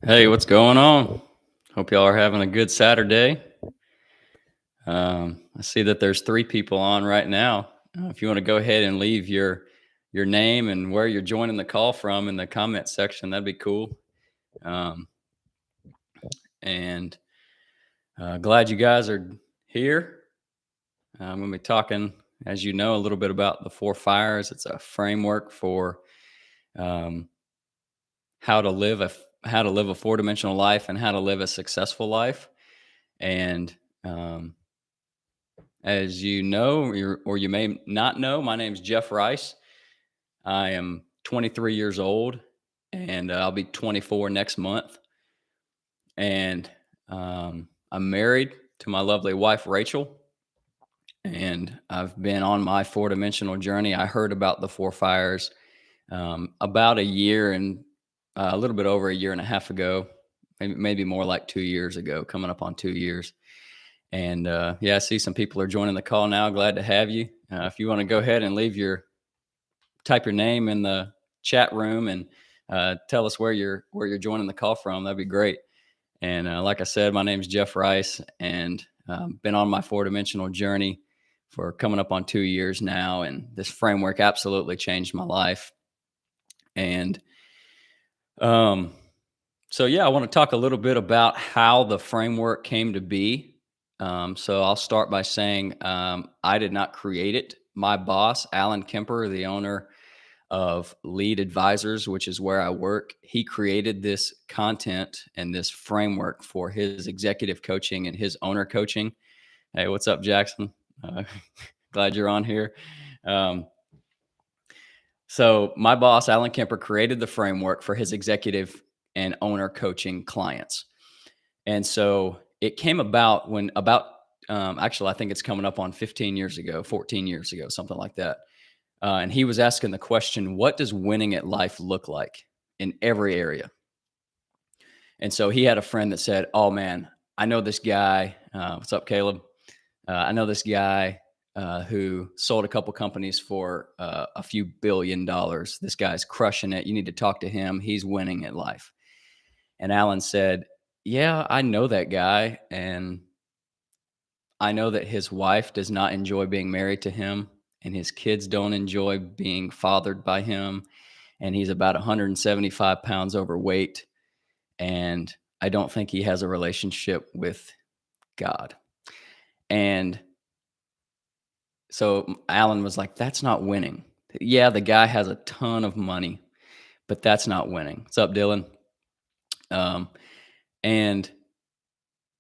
Hey, what's going on? Hope y'all are having a good Saturday. I see that there's three people on right now. If you want to go ahead and leave your name and where you're joining the call from in the comment section, that'd be cool. Um, and Glad you guys are here. I'm going to be talking, as you know, a little bit about the four fires. It's a framework for um, how to live a four-dimensional life and how to live a successful life. And As you know, or you may not know, my name's Jeff Rice. I am 23 years old, and I'll be 24 next month. And I'm married to my lovely wife, Rachel. And I've been on my four-dimensional journey. I heard about the four fires about a year and a little bit over a year and a half ago, maybe more like 2 years ago, coming up on 2 years. And Yeah, I see some people are joining the call now. Glad to have you. If you want to go ahead and type your name in the chat room and tell us where you're joining the call from, that'd be great. And Like I said, my name is Jeff Rice, and been on my four-dimensional journey for coming up on 2 years now. And this framework absolutely changed my life. And um, so, yeah, I want to talk a little bit about how the framework came to be. So I'll start by saying I did not create it. My boss, Alan Kemper, the owner of Lead Advisors, which is where I work, he created this content and this framework for his executive coaching and his owner coaching. Hey, what's up, Jackson? Uh, Glad you're on here. Um, so my boss, Alan Kemper, created the framework for his executive and owner coaching clients. And so it came about actually, I think it's coming up on 15 years ago, 14 years ago, something like that. And he was asking the question, what does winning at life look like in every area? And so he had a friend that said, oh man, I know this guy. What's up, Caleb? I know this guy who sold a couple companies for a few $1 billion. This guy's crushing it. You need to talk to him. He's winning at life. And Alan said, yeah, I know that guy. And I know that his wife does not enjoy being married to him, and his kids don't enjoy being fathered by him. And he's about 175 pounds overweight. And I don't think he has a relationship with God. And so Alan was like, that's not winning. Yeah, the guy has a ton of money, but that's not winning. What's up, Dylan? Um, and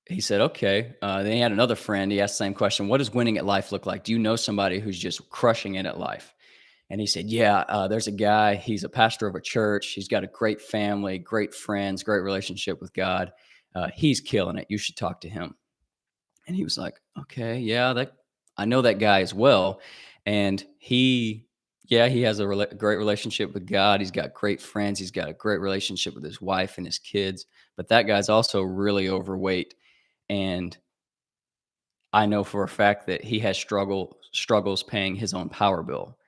He said, okay. Then he had another friend. He asked the same question. What does winning at life look like? Do you know somebody who's just crushing it at life? And he said, yeah, there's a guy. He's a pastor of a church. He's got a great family, great friends, great relationship with God. He's killing it. You should talk to him. And he was like, okay, yeah, I know that guy as well. And he has a great relationship with God. He's got great friends. He's got a great relationship with his wife and his kids. But that guy's also really overweight. And I know for a fact that he has struggles paying his own power bill.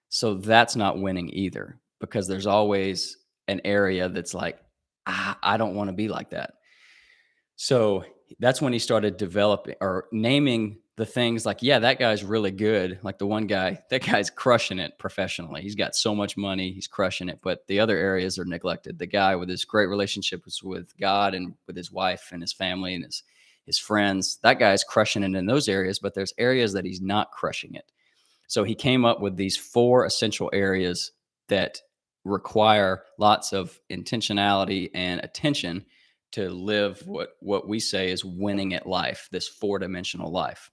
So that's not winning either, because there's always an area that's like, I don't want to be like that. So that's when he started developing or naming the things like, yeah, that guy's really good. Like the one guy, that guy's crushing it professionally. He's got so much money, he's crushing it. But the other areas are neglected. The guy with his great relationships with God and with his wife and his family and his friends, that guy's crushing it in those areas, but there's areas that he's not crushing it. So he came up with these four essential areas that require lots of intentionality and attention to live what we say is winning at life, this four-dimensional life.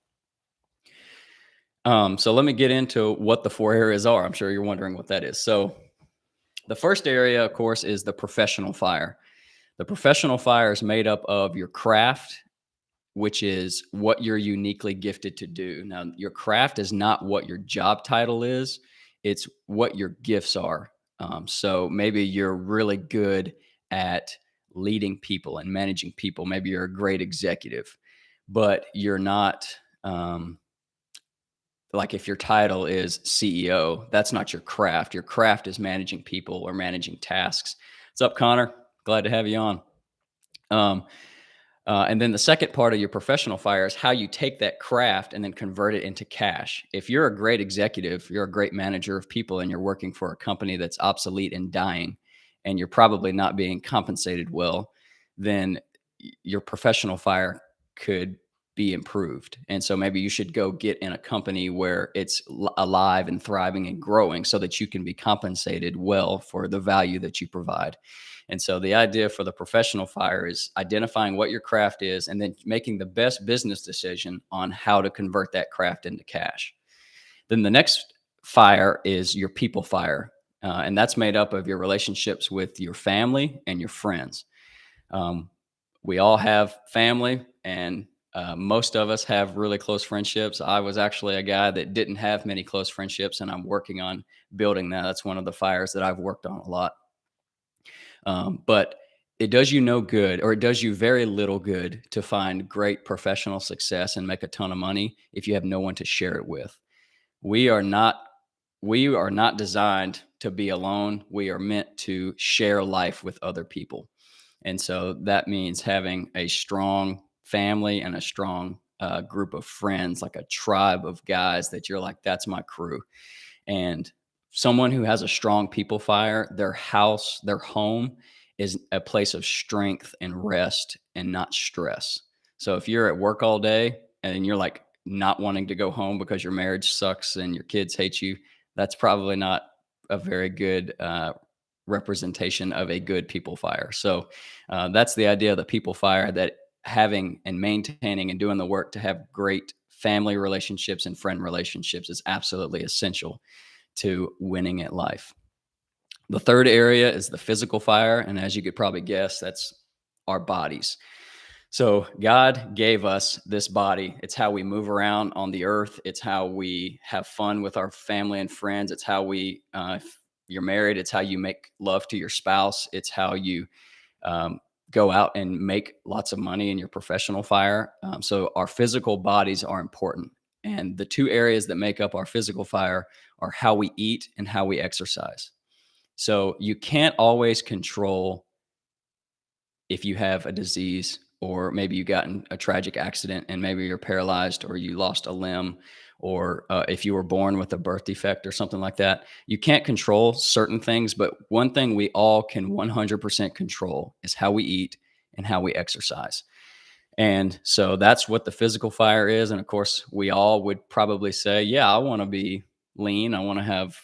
So let me get into what the four areas are. I'm sure you're wondering what that is. So the first area, of course, is the professional fire. The professional fire is made up of your craft, which is what you're uniquely gifted to do. Now, your craft is not what your job title is, it's what your gifts are. So maybe you're really good at leading people and managing people. Maybe you're a great executive, but you're not. Like if your title is CEO, that's not your craft. Your craft is managing people or managing tasks. What's up, Connor? Glad to have you on. Um, and then the second part of your professional fire is how you take that craft and then convert it into cash. If you're a great executive, you're a great manager of people, and you're working for a company that's obsolete and dying, and you're probably not being compensated well, then your professional fire could be improved. And so maybe you should go get in a company where it's alive and thriving and growing so that you can be compensated well for the value that you provide. And so the idea for the professional fire is identifying what your craft is and then making the best business decision on how to convert that craft into cash. Then the next fire is your people fire. And that's made up of your relationships with your family and your friends. Um, we all have family, and most of us have really close friendships. I was actually a guy that didn't have many close friendships, and I'm working on building that. That's one of the fires that I've worked on a lot. But it does you no good, or it does you very little good to find great professional success and make a ton of money if you have no one to share it with. We are not we are not designed to be alone. We are meant to share life with other people. And so that means having a strong family and a strong group of friends, like a tribe of guys that you're like, that's my crew. And someone who has a strong people fire, their house, their home is a place of strength and rest and not stress. So if you're at work all day and you're like not wanting to go home because your marriage sucks and your kids hate you, that's probably not a very good representation of a good people fire. So that's the idea of the people fire, that having and maintaining and doing the work to have great family relationships and friend relationships is absolutely essential to winning at life. The third area is the physical fire. And as you could probably guess, that's our bodies. So God gave us this body. It's how we move around on the earth. It's how we have fun with our family and friends. It's how if you're married, it's how you make love to your spouse. It's how you go out and make lots of money in your professional fire. So our physical bodies are important. And the two areas that make up our physical fire are how we eat and how we exercise. So you can't always control if you have a disease, or maybe you got in a tragic accident and maybe you're paralyzed or you lost a limb, or if you were born with a birth defect or something like that. You can't control certain things, but one thing we all can 100% control is how we eat and how we exercise. And so that's what the physical fire is. And of course, we all would probably say, yeah, I want to be lean. I want to have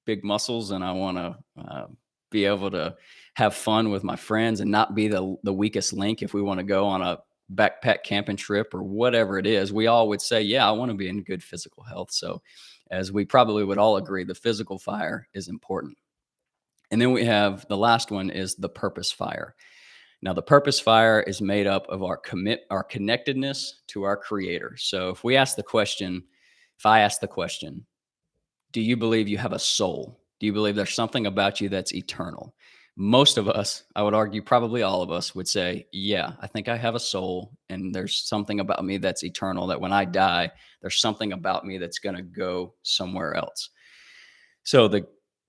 big muscles, and I want to be able to have fun with my friends and not be the weakest link if we want to go on a backpack camping trip or whatever it is. We all would say, yeah, I want to be in good physical health. So as we probably would all agree, the physical fire is important. And then we have the last one is the purpose fire. Now, the purpose fire is made up of our connectedness to our creator. So if I ask the question, do you believe you have a soul? Do you believe there's something about you that's eternal? Most of us, I would argue, probably all of us would say, yeah, I think I have a soul, and there's something about me that's eternal, that when I die, there's something about me that's going to go somewhere else. So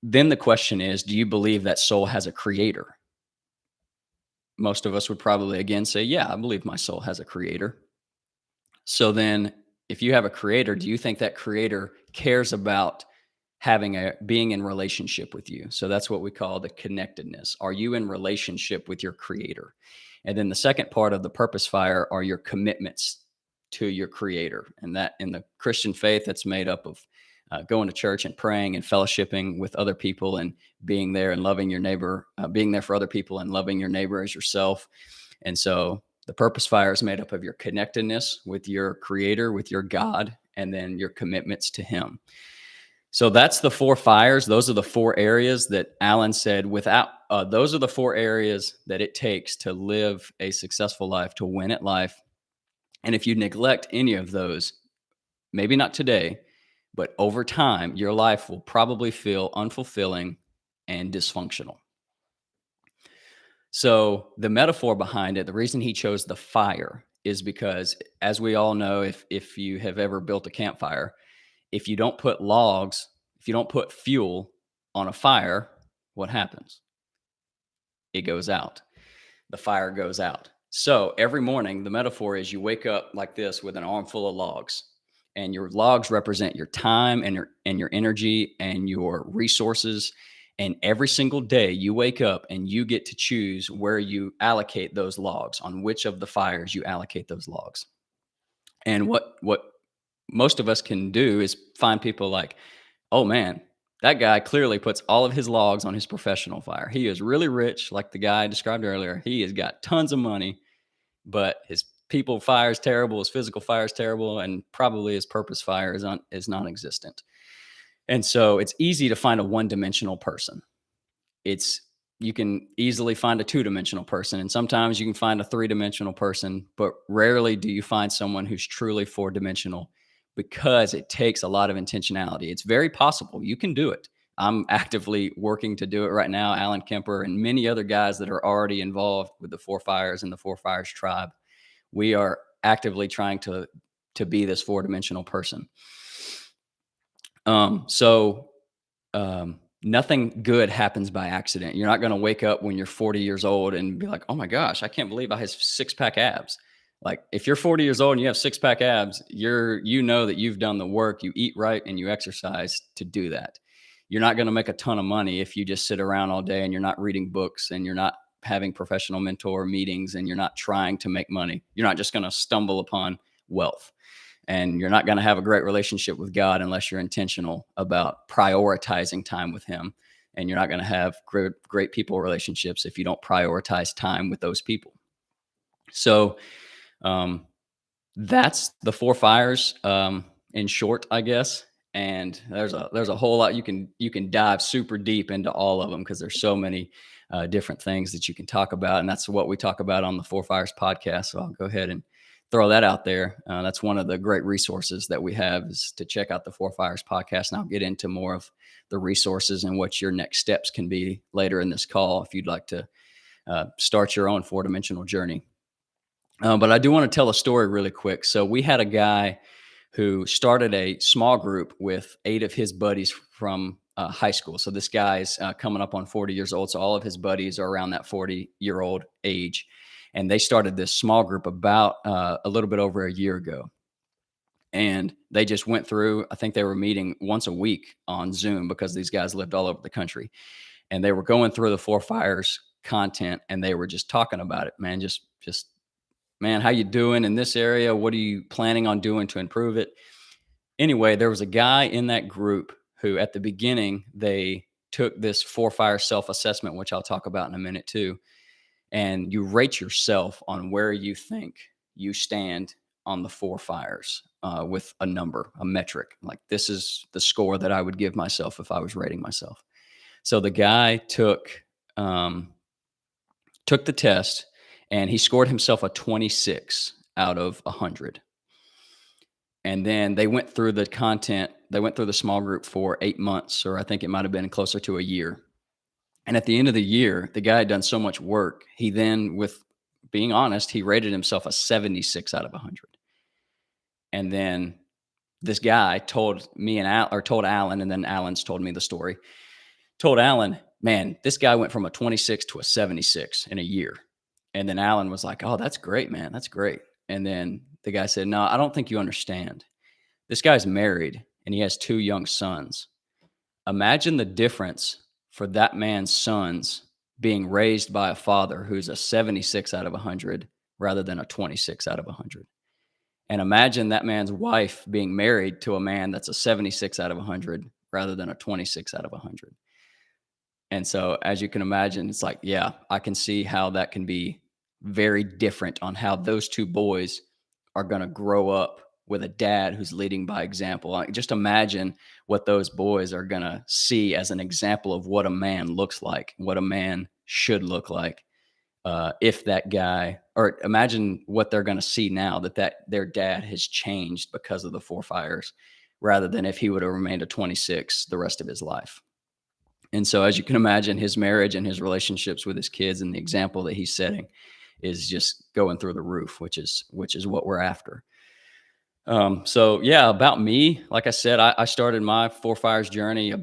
then the question is, do you believe that soul has a creator? Most of us would probably again say, yeah, I believe my soul has a creator. So then if you have a creator, do you think that creator cares about being in relationship with you? So that's what we call the connectedness. Are you in relationship with your creator? And then the second part of the purpose fire are your commitments to your creator. And that in the Christian faith, that's made up of going to church and praying and fellowshipping with other people and being there and loving your neighbor, being there for other people and loving your neighbor as yourself. And so the purpose fire is made up of your connectedness with your creator, with your God, and then your commitments to him. So that's the four fires. Those are the four areas that Alan said those are the four areas that it takes to live a successful life, to win at life. And if you neglect any of those, maybe not today, but over time, your life will probably feel unfulfilling and dysfunctional. So the metaphor behind it, the reason he chose the fire is because, as we all know, if you have ever built a campfire, if you don't put fuel on a fire, what happens? It goes out. the fire goes out. So every morning, the metaphor is you wake up like this with an armful of logs, and your logs represent your time and your energy and your resources. And every single day, you wake up and you get to choose where you allocate those logs, on which of the fires you allocate those logs. And what most of us can do is find people like, oh man, that guy clearly puts all of his logs on his professional fire. He is really rich, like the guy I described earlier. He has got tons of money, but his people fire is terrible, his physical fire is terrible, and probably his purpose fire is non-existent. And so it's easy to find a one-dimensional person. It's You can easily find a two-dimensional person, and sometimes you can find a three-dimensional person, but rarely do you find someone who's truly four-dimensional, because it takes a lot of intentionality. It's very possible you can do it. I'm actively working to do it right now. Alan Kemper and many other guys that are already involved with the Four Fires and the Four Fires tribe, we are actively trying to be this four-dimensional person. So nothing good happens by accident. You're not going to wake up when you're 40 years old and be like, oh my gosh, I can't believe I have six-pack abs. Like, if you're 40 years old and you have six-pack abs, you know that you've done the work, you eat right and you exercise to do that. You're not going to make a ton of money if you just sit around all day and you're not reading books and you're not having professional mentor meetings and you're not trying to make money. You're not just going to stumble upon wealth. And you're not going to have a great relationship with God unless you're intentional about prioritizing time with Him. And you're not going to have great people relationships if you don't prioritize time with those people. So that's the Four Fires in short, I guess. And there's a whole lot you can dive super deep into all of them, because there's so many different things that you can talk about, and that's what we talk about on the Four Fires podcast. So I'll go ahead and throw that out there. That's one of the great resources that we have, is to check out the Four Fires podcast. And I'll get into more of the resources and what your next steps can be later in this call, if you'd like to start your own four-dimensional journey. But I do want to tell a story really quick. So we had a guy who started a small group with 8 of his buddies from high school. So this guy's coming up on 40 years old. So all of his buddies are around that 40-year-old age. And they started this small group about a little bit over a year ago. And they just went through, I think they were meeting once a week on Zoom, because these guys lived all over the country. And they were going through the Four Fires content, and they were just talking about it, man. Just man, how you doing in this area? What are you planning on doing to improve it? Anyway, there was a guy in that group who, at the beginning, they took this Four Fire self-assessment, which I'll talk about in a minute too. And you rate yourself on where you think you stand on the Four Fires with a number, a metric. Like, this is the score that I would give myself if I was rating myself. So the guy took the test, and he scored himself a 26 out of 100. And then they went through the content. They went through the small group for 8 months, or I think it might have been closer to a year. And at the end of the year, the guy had done so much work. He then, with being honest, he rated himself a 76 out of 100. And then this guy told me told Alan, and then Alan's told me the story. Told Alan, man, this guy went from a 26 to a 76 in a year. And then Alan was like, oh, that's great, man. That's great. And then the guy said, no, I don't think you understand. This guy's married and he has 2 young sons. Imagine the difference for that man's sons being raised by a father who's a 76 out of 100 rather than a 26 out of 100. And imagine that man's wife being married to a man that's a 76 out of 100 rather than a 26 out of 100. And so, as you can imagine, it's like, yeah, I can see how that can be very different on how those 2 boys are going to grow up with a dad who's leading by example. Just imagine what those boys are going to see as an example of what a man looks like, what a man should look like. If that guy, or imagine what they're going to see now that their dad has changed because of the Four Fires, rather than if he would have remained a 26 the rest of his life. And so, as you can imagine, his marriage and his relationships with his kids and the example that he's setting is just going through the roof, which is what we're after. So yeah, about me, like I said, I started my Four Fires journey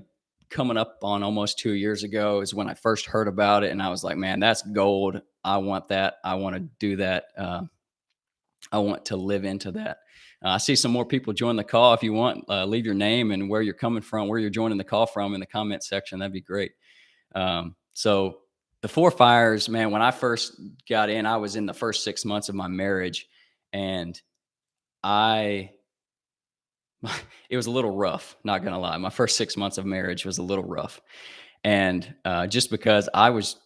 coming up on almost 2 years ago is when I first heard about it. And I was like, man, that's gold. I want that. I want to do that. I want to live into that. I see some more people join the call. If you want, leave your name and where you're coming from, where you're joining the call from in the comment section. That'd be great. So the Four Fires, man, when I first got in, I was in the first 6 months of my marriage, and I, it was a little rough, not gonna lie. My first 6 months of marriage was a little rough. And just because I was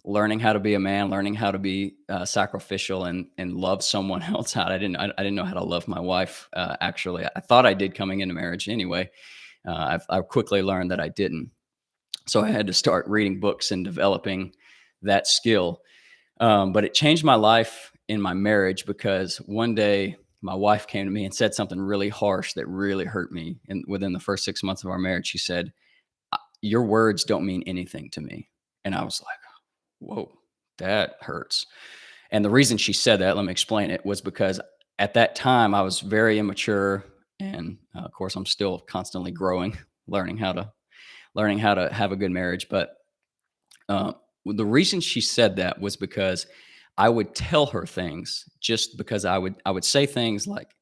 learning how to be a man, learning how to be sacrificial and love someone else out. I didn't know how to love my wife. Actually, I thought I did coming into marriage anyway. I quickly learned that I didn't. So I had to start reading books and developing that skill. But it changed my life in my marriage because one day my wife came to me and said something really harsh that really hurt me. And within the first 6 months of our marriage, she said, "Your words don't mean anything to me." And I was like, whoa, that hurts. And the reason she said that, let me explain it, was because at that time I was very immature. And of course, I'm still constantly growing, learning how to have a good marriage. But the reason she said that was because I would tell her things just because I would say things like,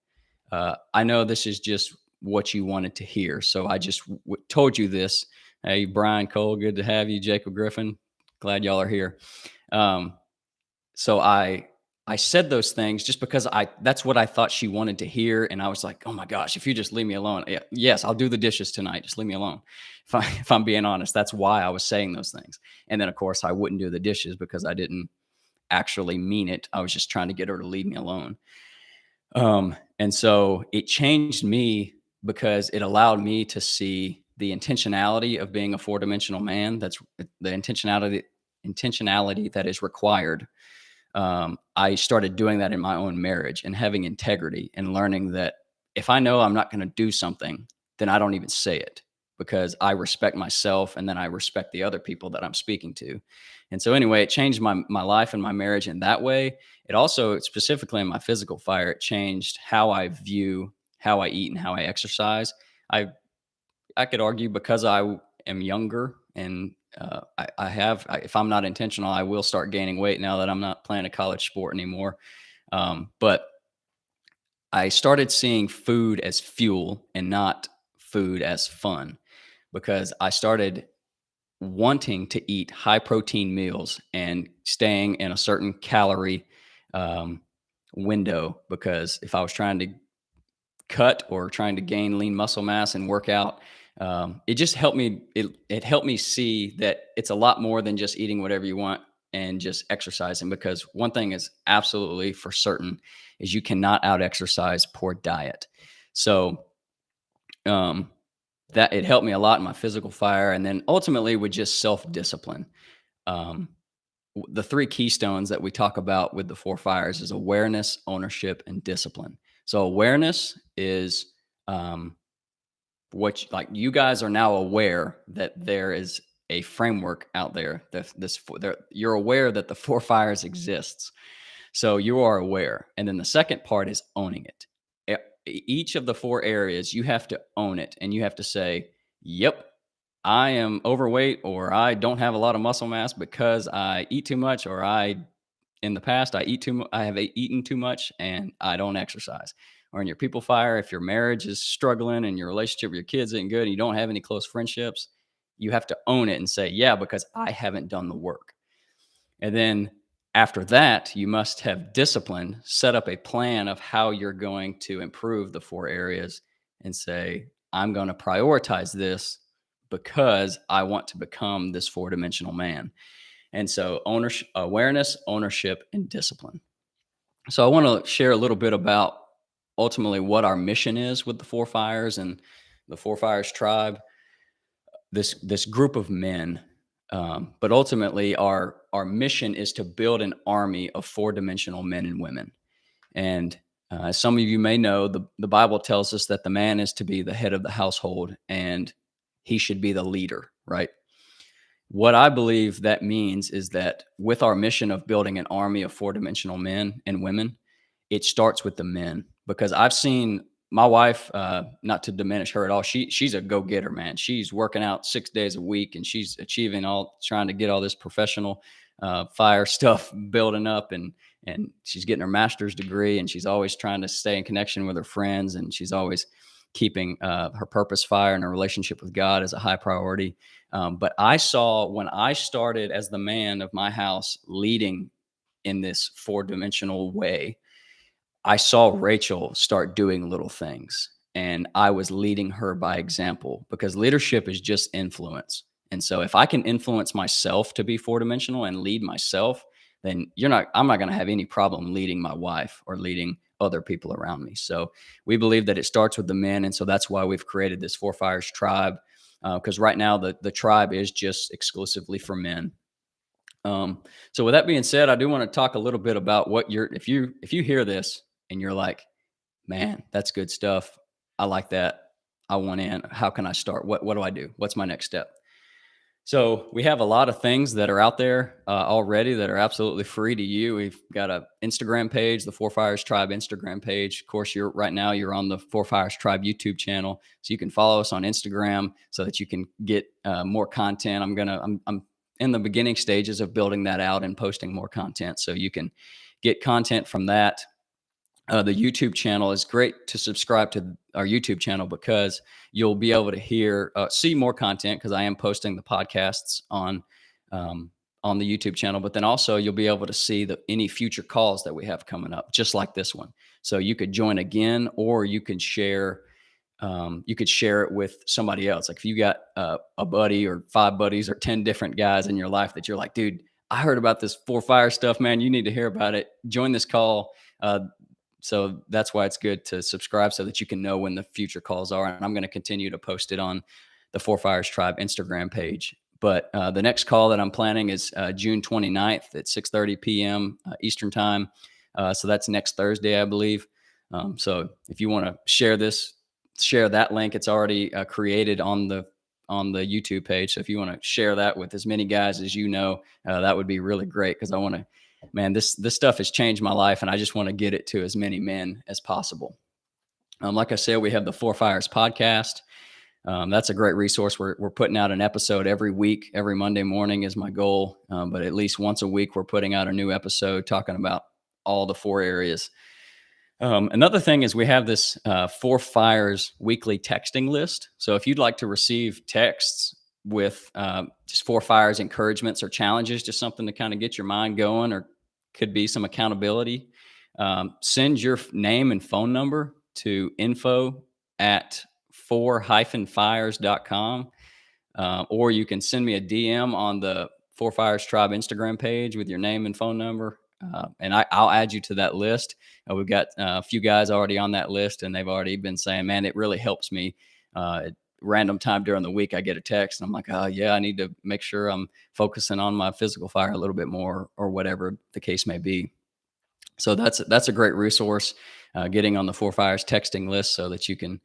I know this is just what you wanted to hear. So I just told you this. Hey, Brian Cole, good to have you. Jacob Griffin, glad y'all are here. So I said those things just because that's what I thought she wanted to hear. And I was like, oh my gosh, if you just leave me alone. Yeah, yes, I'll do the dishes tonight. Just leave me alone. If I'm being honest, that's why I was saying those things. And then of course I wouldn't do the dishes because I didn't actually mean it. I was just trying to get her to leave me alone. And so it changed me because it allowed me to see the intentionality of being a four-dimensional man. That's the intentionality that is required. I started doing that in my own marriage and having integrity and learning that if I know I'm not going to do something, then I don't even say it because I respect myself and then I respect the other people that I'm speaking to. And so anyway, it changed my life and my marriage in that way. It also, specifically in my physical fire, it changed how I view how I eat and how I exercise. I could argue because I am younger and if I'm not intentional, I will start gaining weight now that I'm not playing a college sport anymore. But I started seeing food as fuel and not food as fun because I started wanting to eat high protein meals and staying in a certain calorie um, window because if I was trying to cut or trying to gain lean muscle mass and work out, it just helped me. It helped me see that it's a lot more than just eating whatever you want and just exercising. Because one thing is absolutely for certain is you cannot out exercise poor diet. So that it helped me a lot in my physical fire, and then ultimately with just self discipline. Um, the three keystones that we talk about with the four fires is awareness, ownership, and discipline. So awareness is like you guys are now aware that there is a framework out there that you're aware that the four fires exists. So you are aware. And then the second part is owning it. Each of the four areas, you have to own it and you have to say, yep, I am overweight or I don't have a lot of muscle mass because I eat too much or in the past, I have eaten too much and I don't exercise. Or in your people fire, if your marriage is struggling and your relationship with your kids isn't good and you don't have any close friendships, you have to own it and say, yeah, because I haven't done the work. And then after that, you must have discipline, set up a plan of how you're going to improve the four areas and say, I'm going to prioritize this because I want to become this four-dimensional man. And so awareness, ownership, and discipline. So I want to share a little bit about ultimately what our mission is with the Four Fires and the Four Fires tribe, this group of men. But ultimately our mission is to build an army of four-dimensional men and women. And as some of you may know, the Bible tells us that the man is to be the head of the household and he should be the leader, right? What I believe that means is that with our mission of building an army of four-dimensional men and women, it starts with the men because I've seen my wife, not to diminish her at all, she's a go getter, man. She's working out 6 days a week, and she's achieving trying to get all this professional fire stuff building up, and she's getting her master's degree, and she's always trying to stay in connection with her friends, and she's always keeping her purpose fire and her relationship with God as a high priority. But I saw when I started as the man of my house leading in this four-dimensional way, I saw Rachel start doing little things, and I was leading her by example, because leadership is just influence. And so if I can influence myself to be four-dimensional and lead myself, then I'm not going to have any problem leading my wife or leading other people around me. So we believe that it starts with the men. And so that's why we've created this Four Fires tribe. Because right now the tribe is just exclusively for men. So with that being said, I do want to talk a little bit about if you hear this and you're like, man, that's good stuff. I like that. I want in. How can I start? What do I do? What's my next step? So we have a lot of things that are out there already that are absolutely free to you. We've got a Instagram page, the Four Fires Tribe Instagram page. Of course, you're on the Four Fires Tribe YouTube channel, so you can follow us on Instagram so that you can get more content. I'm in the beginning stages of building that out and posting more content, so you can get content from that. The YouTube channel is great to subscribe to our YouTube channel, because you'll be able to see more content, because I am posting the podcasts on the YouTube channel. But then also you'll be able to see any future calls that we have coming up, just like this one. So you could join again, or you can share. You could share it with somebody else. Like if you got a buddy or 5 buddies or 10 different guys in your life that you're like, dude, I heard about this Four Fire stuff, man. You need to hear about it. Join this call. So that's why it's good to subscribe, so that you can know when the future calls are. And I'm going to continue to post it on the Four Fires Tribe Instagram page. But the next call that I'm planning is June 29th at 6:30 p.m. Eastern time. So that's next Thursday, I believe. So if you want to share that link, it's already created on the YouTube page. So if you want to share that with as many guys as you know, that would be really great, because I want to, man, this stuff has changed my life, and I just want to get it to as many men as possible. Like I said, we have the Four Fires podcast. That's a great resource. We're putting out an episode every week. Every Monday morning is my goal, but at least once a week we're putting out a new episode talking about all the 4 areas. Another thing is we have this Four Fires weekly texting list. So if you'd like to receive texts with just Four Fires encouragements or challenges, just something to kind of get your mind going, or could be some accountability, send your name and phone number to info@4-fires.com, or you can send me a DM on the Four Fires Tribe Instagram page with your name and phone number, and I'll add you to that list. We've got a few guys already on that list, and they've already been saying, man, it really helps me. At random time during the week, I get a text, and I'm like, oh yeah, I need to make sure I'm focusing on my physical fire a little bit more, or whatever the case may be. So that's a great resource, getting on the Four Fires texting list, so that you can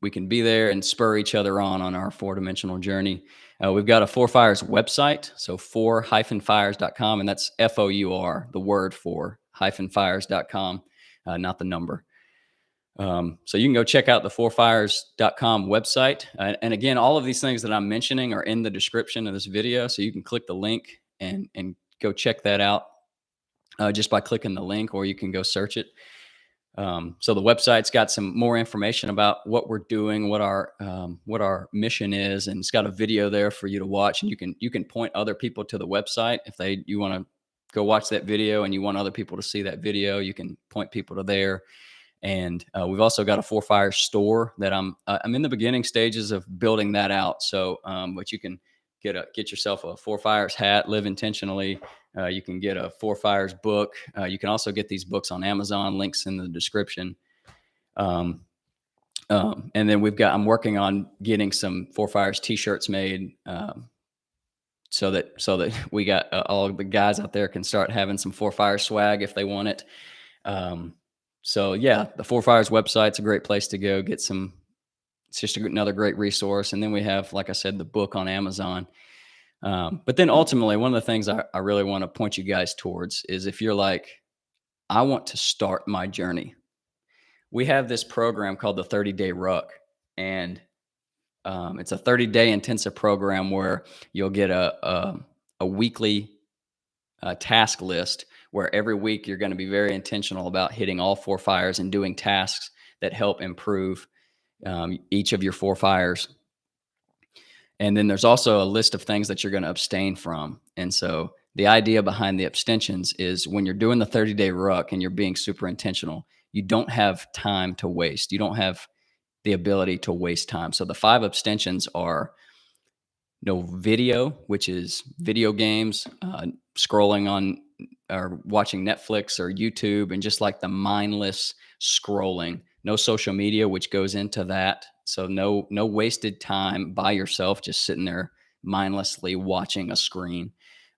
we can be there and spur each other on our four-dimensional journey. We've got a Four Fires website, so 4-fires.com, and that's FOUR, the word for-fires.com, not the number. So you can go check out the 4-fires.com website. And again, all of these things that I'm mentioning are in the description of this video, so you can click the link and go check that out just by clicking the link, or you can go search it. So the website's got some more information about what we're doing, what our mission is, and it's got a video there for you to watch. And you can point other people to the website if you want to go watch that video, and you want other people to see that video. You can point people to there. And we've also got a Four Fires store that I'm in the beginning stages of building that out. So, but you can get yourself a Four Fires hat, live intentionally. You can get a Four Fires book. You can also get these books on Amazon, links in the description. And then I'm working on getting some Four Fires t-shirts made, so that we got all the guys out there can start having some Four Fires swag if they want it. So yeah, the Four Fires website's a great place to go get some. It's just another great resource. And then we have, like I said, the book on Amazon. But then ultimately, one of the things I really want to point you guys towards is, if you're like, I want to start my journey. We have this program called the 30-day ruck, and it's a 30-day intensive program where you'll get a weekly task list where every week you're going to be very intentional about hitting all four fires and doing tasks that help improve each of your four fires. And then there's also a list of things that you're going to abstain from. And so the idea behind the abstentions is when you're doing the 30-day ruck and you're being super intentional, you don't have time to waste. You don't have the ability to waste time. So the five abstentions are no video, which is video games, scrolling on or watching Netflix or YouTube, and just like the mindless scrolling. No social media, which goes into that. So no wasted time by yourself, just sitting there mindlessly watching a screen.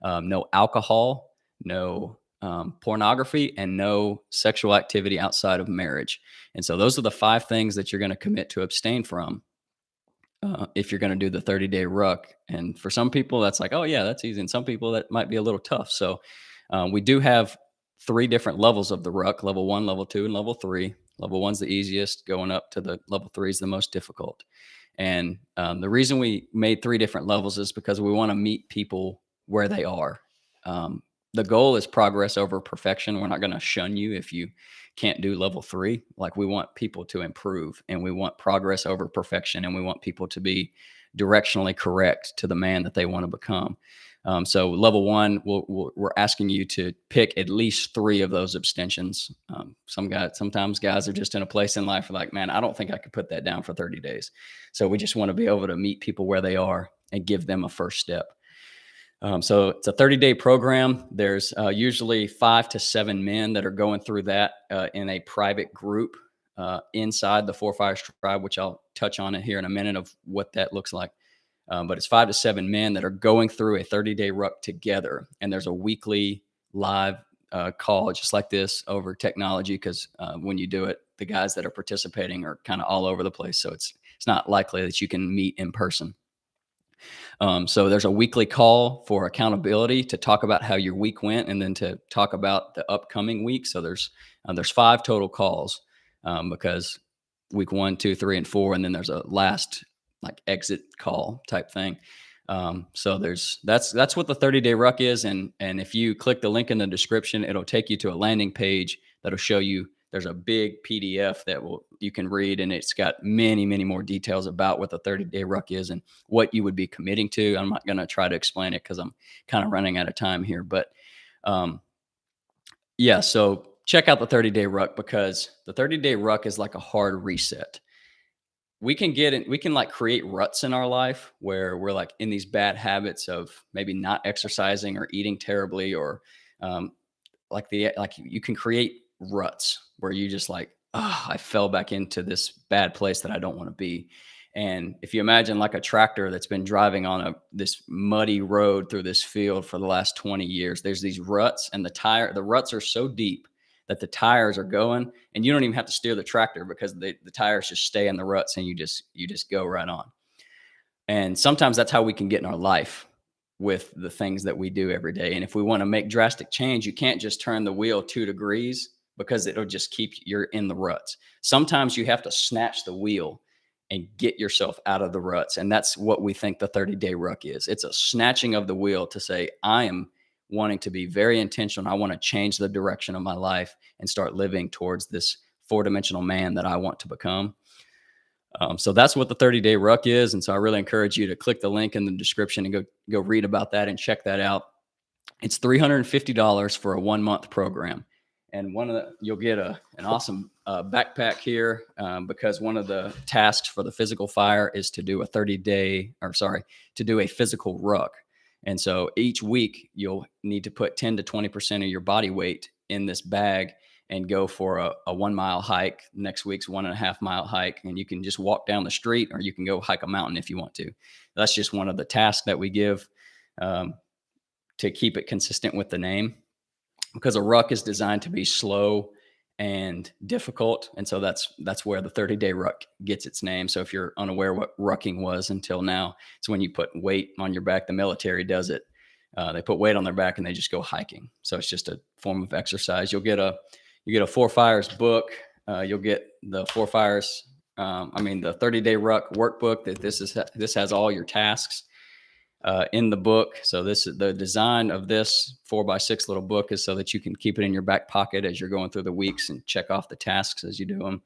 No alcohol, no pornography, and no sexual activity outside of marriage. And so those are the five things that you're going to commit to abstain from if you're going to do the 30-day ruck. And for some people, that's like, oh, yeah, that's easy. And some people, that might be a little tough. So we do have three different levels of the ruck: level one, level two, and level three. Level one's the easiest, going up to the level three is the most difficult. And the reason we made three different levels is because we want to meet people where they are. The goal is progress over perfection. We're not going to shun you if you can't do level three. Like, we want people to improve, and we want progress over perfection, and we want people to be directionally correct to the man that they want to become. So level one, we're asking you to pick at least three of those abstentions. Sometimes guys are just in a place in life like, man, I don't think I could put that down for 30 days. So we just want to be able to meet people where they are and give them a first step. So it's a 30-day program. There's usually 5 to 7 men that are going through that in a private group inside the Four Fires Tribe, which I'll touch on it here in a minute of what that looks like. But it's 5 to 7 men that are going through a 30-day ruck together. And there's a weekly live call just like this over technology, because when you do it, the guys that are participating are kind of all over the place. So it's not likely that you can meet in person. So there's a weekly call for accountability to talk about how your week went, and then to talk about the upcoming week. So there's 5 total calls because week 1, 2, 3, and 4, and then there's a last like exit call type thing. So that's what the 30-day ruck is. And if you click the link in the description, it'll take you to a landing page that'll show you. There's a big PDF that you can read, and it's got many, many more details about what the 30-day ruck is and what you would be committing to. I'm not going to try to explain it because I'm kind of running out of time here, but yeah, so check out the 30-day ruck, because the 30-day ruck is like a hard reset. We can like create ruts in our life where we're like in these bad habits of maybe not exercising or eating terribly, or like you can create ruts where you just like, oh, I fell back into this bad place that I don't want to be. And if you imagine like a tractor that's been driving on this muddy road through this field for the last 20 years, there's these ruts, and the ruts are so deep that the tires are going, and you don't even have to steer the tractor because the tires just stay in the ruts, and you just go right on. And sometimes that's how we can get in our life with the things that we do every day. And if we want to make drastic change, you can't just turn the wheel 2 degrees, because it'll just keep you're in the ruts. Sometimes you have to snatch the wheel and get yourself out of the ruts. And that's what we think the 30-day ruck is. It's a snatching of the wheel to say, I am wanting to be very intentional. I want to change the direction of my life and start living towards this 4-dimensional man that I want to become. So that's what the 30-day ruck is. And so I really encourage you to click the link in the description and go read about that and check that out. It's $350 for a 1-month program. And you'll get an awesome backpack here because one of the tasks for the physical fire is to do to do a physical ruck. And so each week you'll need to put 10 to 20% of your body weight in this bag and go for a 1 mile hike. Next week's 1.5 mile hike. And you can just walk down the street, or you can go hike a mountain if you want to. That's just one of the tasks that we give to keep it consistent with the name, because a ruck is designed to be slow and difficult. And so that's where the 30-day ruck gets its name. So if you're unaware what rucking was until now, it's when you put weight on your back. The military does it. They put weight on their back and they just go hiking. So it's just a form of exercise. You get a Four Fires book. You'll get the Four Fires. The 30-day ruck workbook. This has all your tasks in the book. So this is the design of this 4x6 little book is so that you can keep it in your back pocket as you're going through the weeks and check off the tasks as you do them.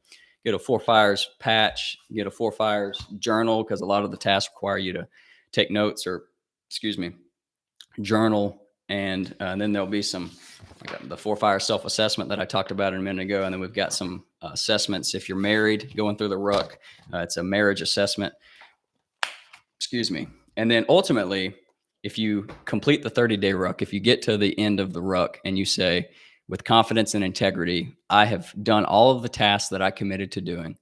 Get a Four Fires patch, get a Four Fires journal, because a lot of the tasks require you to take notes or, journal. And then there'll be some, like the Four Fires self-assessment that I talked about a minute ago. And then we've got some assessments. If you're married, going through the ruck, it's a marriage assessment. And then ultimately, if you complete the 30-day ruck, if you get to the end of the ruck and you say, with confidence and integrity, I have done all of the tasks that I committed to doing,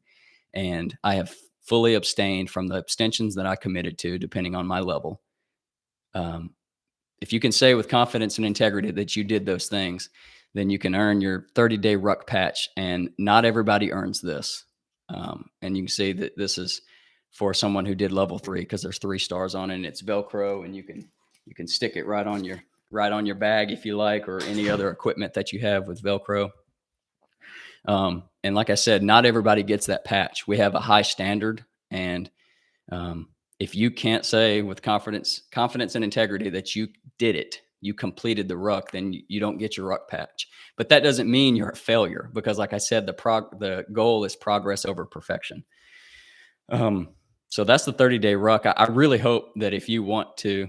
and I have fully abstained from the abstentions that I committed to, depending on my level. If you can say with confidence and integrity that you did those things, then you can earn your 30-day ruck patch. And not everybody earns this. And you can see that this is for someone who did level 3, because there's 3 stars on it, and it's Velcro, and you can stick it right on your bag if you like, or any other equipment that you have with Velcro. And like I said, not everybody gets that patch. We have a high standard, and if you can't say with confidence and integrity that you did it, you completed the ruck, then you don't get your ruck patch. But that doesn't mean you're a failure, because like I said, the goal is progress over perfection. So that's the 30-day ruck. I really hope that if you want to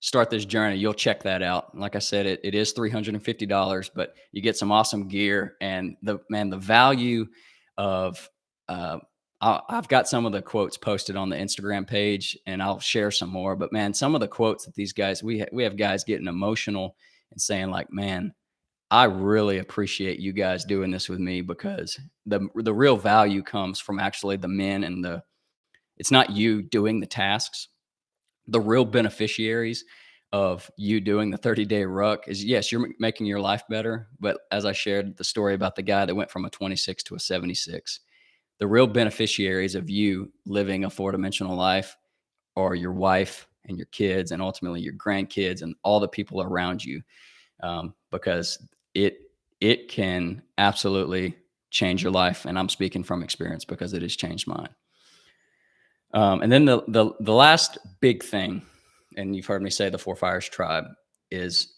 start this journey, you'll check that out. Like I said, it is $350, but you get some awesome gear, and the value of, I've got some of the quotes posted on the Instagram page, and I'll share some more, but man, some of the quotes that these guys, we have guys getting emotional and saying like, man, I really appreciate you guys doing this with me, because the real value comes from actually the men, and it's not you doing the tasks. The real beneficiaries of you doing the 30-day ruck is, yes, you're making your life better. But as I shared the story about the guy that went from a 26 to a 76, the real beneficiaries of you living a 4-dimensional life are your wife and your kids, and ultimately your grandkids and all the people around you. Because it can absolutely change your life. And I'm speaking from experience, because it has changed mine. And then the last big thing, and you've heard me say the Four Fires Tribe, is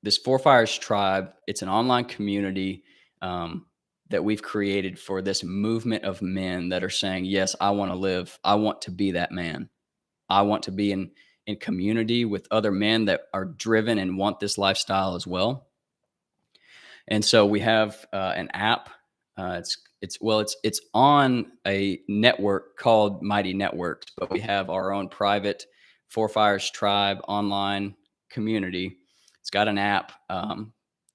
this Four Fires Tribe. It's an online community that we've created for this movement of men that are saying, yes, I want to be that man. I want to be in community with other men that are driven and want this lifestyle as well. And so we have an app. It's on a network called Mighty Networks, but we have our own private Four Fires Tribe online community. It's got an app,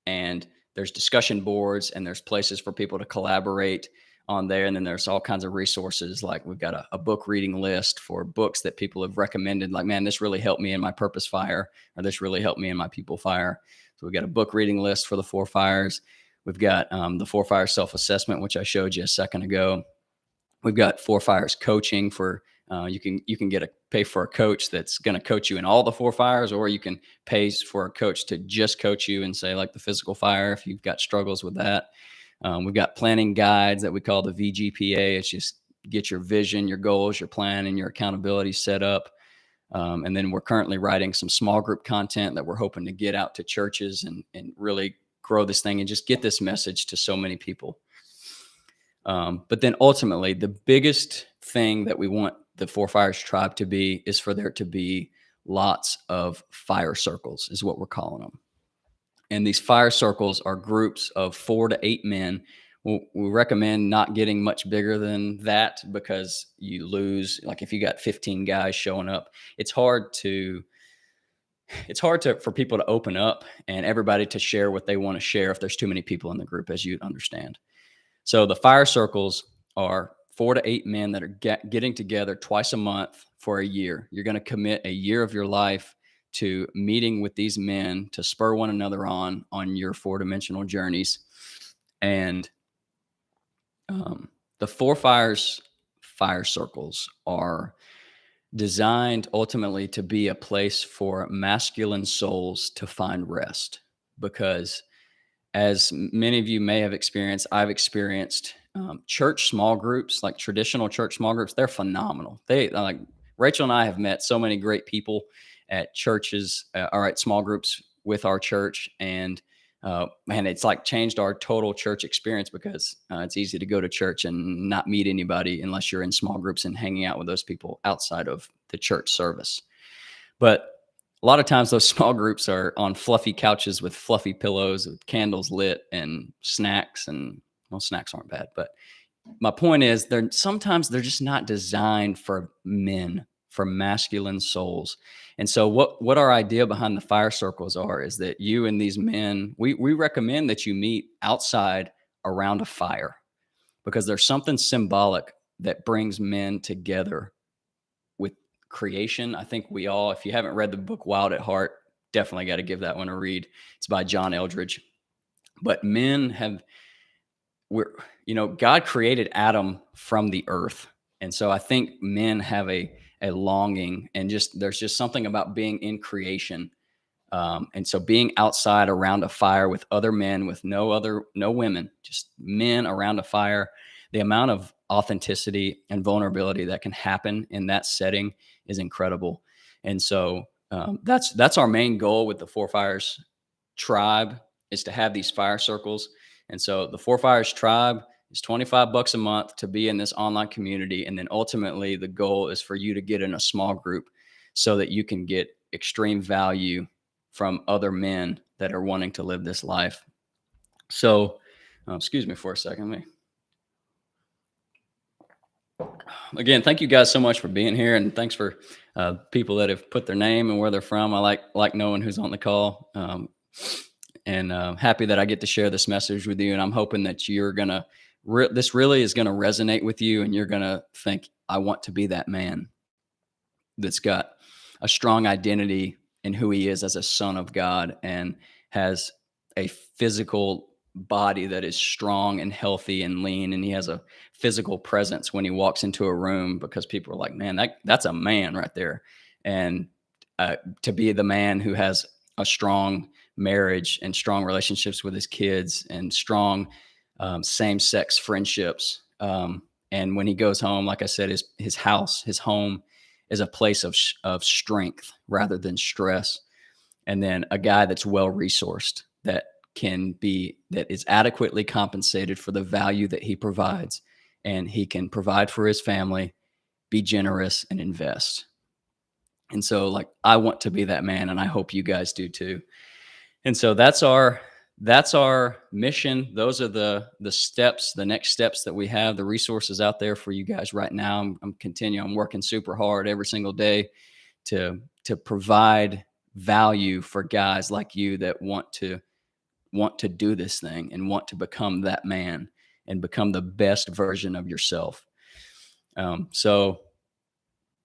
and there's discussion boards, and there's places for people to collaborate on there. And then there's all kinds of resources. Like we've got a book reading list for books that people have recommended. Like, man, this really helped me in my Purpose Fire, or this really helped me in my People Fire. So we've got a book reading list for the Four Fires. We've got the Four Fires self-assessment, which I showed you a second ago. We've got Four Fires coaching for you can pay for a coach that's going to coach you in all the Four Fires, or you can pay for a coach to just coach you and say like the physical fire if you've got struggles with that. We've got planning guides that we call the VGPA. It's just get your vision, your goals, your plan, and your accountability set up. And then we're currently writing some small group content that we're hoping to get out to churches and really grow this thing and just get this message to so many people. But then ultimately, the biggest thing that we want the Four Fires Tribe to be is for there to be lots of fire circles, is what we're calling them. And these fire circles are groups of 4 to 8 men. We recommend not getting much bigger than that, because you lose, like if you got 15 guys showing up, it's hard for people to open up and everybody to share what they want to share if there's too many people in the group, as you'd understand. So the fire circles are 4 to 8 men that are getting together twice a month for a year. You're going to commit a year of your life to meeting with these men to spur one another on your 4-dimensional journeys. And the Four Fires fire circles are designed ultimately to be a place for masculine souls to find rest, because as many of you may have experienced, I've experienced church small groups, like traditional church small groups. They're phenomenal. They like Rachel and I have met so many great people at churches, all right, small groups with our church, and it's like changed our total church experience because it's easy to go to church and not meet anybody unless you're in small groups and hanging out with those people outside of the church service. But a lot of times those small groups are on fluffy couches with fluffy pillows with candles lit and snacks, and well, snacks aren't bad, but my point is they're just not designed for men, for masculine souls. And so what our idea behind the fire circles are is that you and these men, we recommend that you meet outside around a fire, because there's something symbolic that brings men together with creation. I think we all, if you haven't read the book Wild at Heart, definitely got to give that one a read. It's by John Eldridge. But men have, we're, God created Adam from the earth. And so I think men have a longing, and there's just something about being in creation. And so being outside around a fire with other men, with no women, just men around a fire, the amount of authenticity and vulnerability that can happen in that setting is incredible. And so that's our main goal with the Four Fires tribe, is to have these fire circles. And so the Four Fires tribe is $25 a month to be in this online community. And then ultimately the goal is for you to get in a small group so that you can get extreme value from other men that are wanting to live this life. So, excuse me for a second. Again, thank you guys so much for being here, and thanks for people that have put their name and where they're from. I like knowing who's on the call, and happy that I get to share this message with you. And I'm hoping that you're gonna this really is gonna resonate with you, and you're gonna think, I want to be that man that's got a strong identity in who he is as a son of God, and has a physical body that is strong and healthy and lean, and he has a physical presence when he walks into a room, because people are like, man, that's a man right there. And to be the man who has a strong marriage and strong relationships with his kids and strong same-sex friendships, and when he goes home, like I said, his house, his home is a place of strength rather than stress. And then a guy that's well resourced, that is adequately compensated for the value that he provides, and he can provide for his family, be generous, and invest. And so, like, I want to be that man, and I hope you guys do too. And so that's our mission. Those are the steps, the next steps that we have, the resources out there for you guys right now. I'm working super hard every single day to provide value for guys like you that want to do this thing and want to become that man and become the best version of yourself. So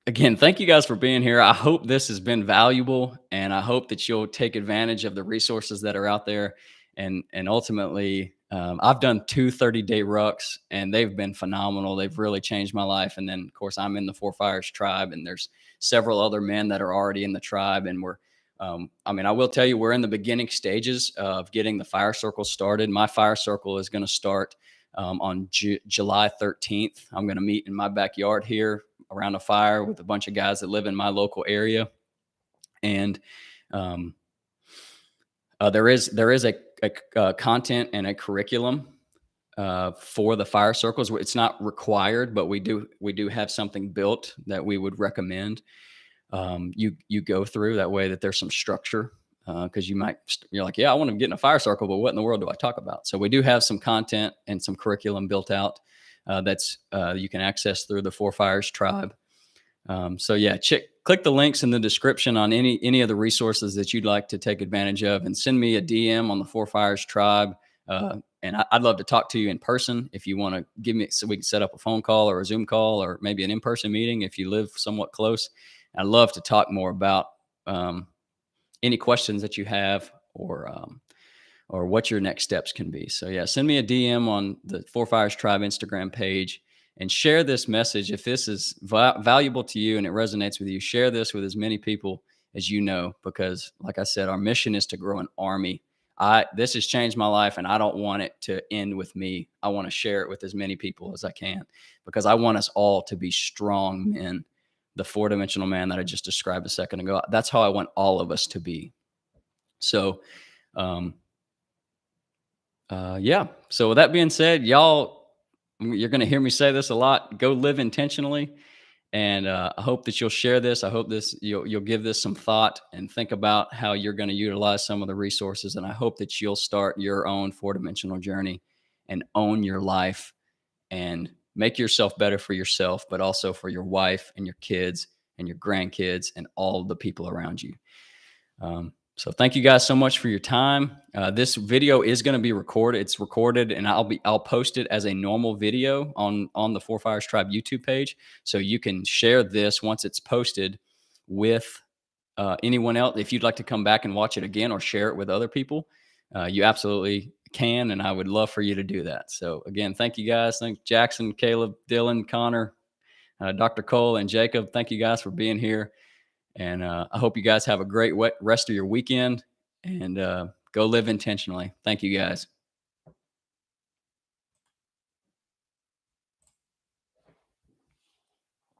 again, thank you guys for being here. I hope this has been valuable, and I hope that you'll take advantage of the resources that are out there. And ultimately, I've done 2 30-day rucks, and they've been phenomenal. They've really changed my life. And then, of course, I'm in the Four Fires tribe, and there's several other men that are already in the tribe. And I will tell you, we're in the beginning stages of getting the fire circle started. My fire circle is going to start on July 13th. I'm going to meet in my backyard here around a fire with a bunch of guys that live in my local area. And there is a content and a curriculum for the fire circles. It's not required, but we do have something built that we would recommend you go through, that way that there's some structure, because you're like, yeah, I want to get in a fire circle, but what in the world do I talk about? So we do have some content and some curriculum built out that's you can access through the Four Fires tribe. So yeah, click the links in the description on any of the resources that you'd like to take advantage of, and send me a DM on the Four Fires tribe. And I'd love to talk to you in person if you want to give me, so we can set up a phone call or a Zoom call or maybe an in-person meeting if you live somewhat close. I'd love to talk more about any questions that you have, or what your next steps can be. So yeah, send me a DM on the Four Fires Tribe Instagram page, and share this message. If this is valuable to you and it resonates with you, share this with as many people as you know, because like I said, our mission is to grow an army this has changed my life, and I don't want it to end with me. I want to share it with as many people as I can, because I want us all to be strong men, the four-dimensional man that I just described a second ago. That's how I want all of us to be. So, um, yeah. So with that being said, y'all, you're going to hear me say this a lot. Go live intentionally. And I hope that you'll share this. I hope you'll give this some thought and think about how you're going to utilize some of the resources. And I hope that you'll start your own four-dimensional journey and own your life and make yourself better for yourself, but also for your wife and your kids and your grandkids and all the people around you. So thank you guys so much for your time. This video is going to be recorded. It's recorded, and I'll post it as a normal video on the Four Fires Tribe YouTube page. So you can share this once it's posted with anyone else. If you'd like to come back and watch it again or share it with other people, you absolutely can, and I would love for you to do that. So again, thank you guys. Thanks Jackson, Caleb, Dylan, Connor, Dr. Cole, and Jacob. Thank you guys for being here. And I hope you guys have a great rest of your weekend, and go live intentionally. Thank you guys.